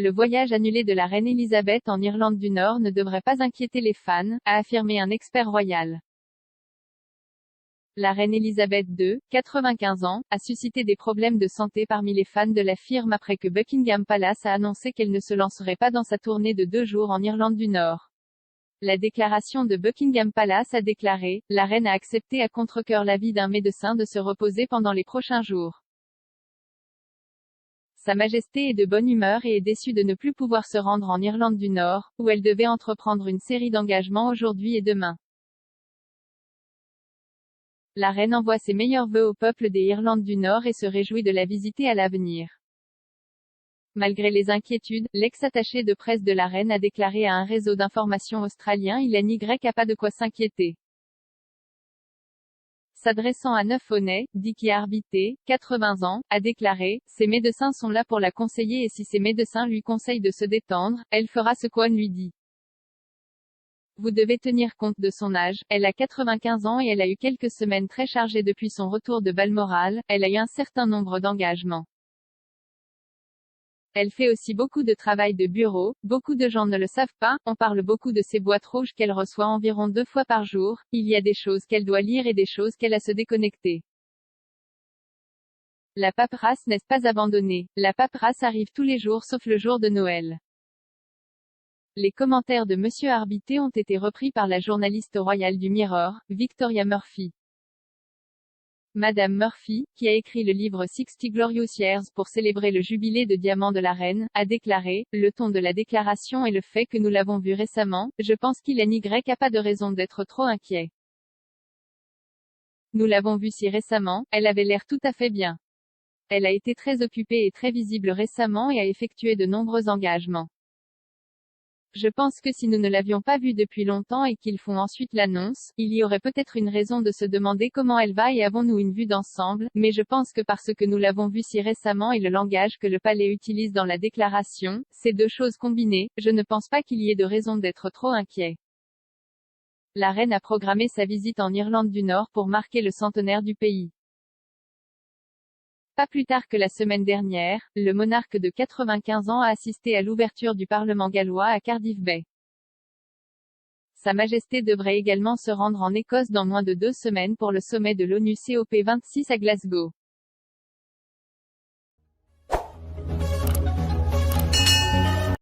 Le voyage annulé de la reine Elisabeth en Irlande du Nord ne devrait pas inquiéter les fans, a affirmé un expert royal. La reine Elisabeth II, 95 ans, a suscité des problèmes de santé parmi les fans de la firme après que Buckingham Palace a annoncé qu'elle ne se lancerait pas dans sa tournée de 2 jours en Irlande du Nord. La déclaration de Buckingham Palace a déclaré, la reine a accepté à contre-cœur l'avis d'un médecin de se reposer pendant les prochains jours. Sa Majesté est de bonne humeur et est déçue de ne plus pouvoir se rendre en Irlande du Nord, où elle devait entreprendre une série d'engagements aujourd'hui et demain. La reine envoie ses meilleurs vœux au peuple des Irlandes du Nord et se réjouit de la visiter à l'avenir. Malgré les inquiétudes, l'ex-attaché de presse de la reine a déclaré à un réseau d'information australien il n'y a pas de quoi s'inquiéter. S'adressant à Neuf-Aunay, Dicky Arbité, 80 ans, a déclaré, ses médecins sont là pour la conseiller et si ses médecins lui conseillent de se détendre, elle fera ce qu'on lui dit. Vous devez tenir compte de son âge, elle a 95 ans et elle a eu quelques semaines très chargées depuis son retour de Balmoral, elle a eu un certain nombre d'engagements. Elle fait aussi beaucoup de travail de bureau, beaucoup de gens ne le savent pas, on parle beaucoup de ces boîtes rouges qu'elle reçoit environ 2 fois par jour, il y a des choses qu'elle doit lire et des choses qu'elle a se déconnecter. La paperasse n'est pas abandonnée, la paperasse arrive tous les jours sauf le jour de Noël. Les commentaires de Monsieur Arbité ont été repris par la journaliste royale du Mirror, Victoria Murphy. Madame Murphy, qui a écrit le livre 60 Glorious Years pour célébrer le jubilé de diamant de la reine, a déclaré, le ton de la déclaration et le fait que nous l'avons vu récemment, je pense qu'il n'y a pas de raison d'être trop inquiet. Nous l'avons vu si récemment, elle avait l'air tout à fait bien. Elle a été très occupée et très visible récemment et a effectué de nombreux engagements. Je pense que si nous ne l'avions pas vue depuis longtemps et qu'ils font ensuite l'annonce, il y aurait peut-être une raison de se demander comment elle va et avons-nous une vue d'ensemble, mais je pense que parce que nous l'avons vue si récemment et le langage que le palais utilise dans la déclaration, ces deux choses combinées, je ne pense pas qu'il y ait de raison d'être trop inquiet. La reine a programmé sa visite en Irlande du Nord pour marquer le centenaire du pays. Pas plus tard que la semaine dernière, le monarque de 95 ans a assisté à l'ouverture du Parlement gallois à Cardiff Bay. Sa Majesté devrait également se rendre en Écosse dans moins de 2 semaines pour le sommet de l'ONU COP26 à Glasgow.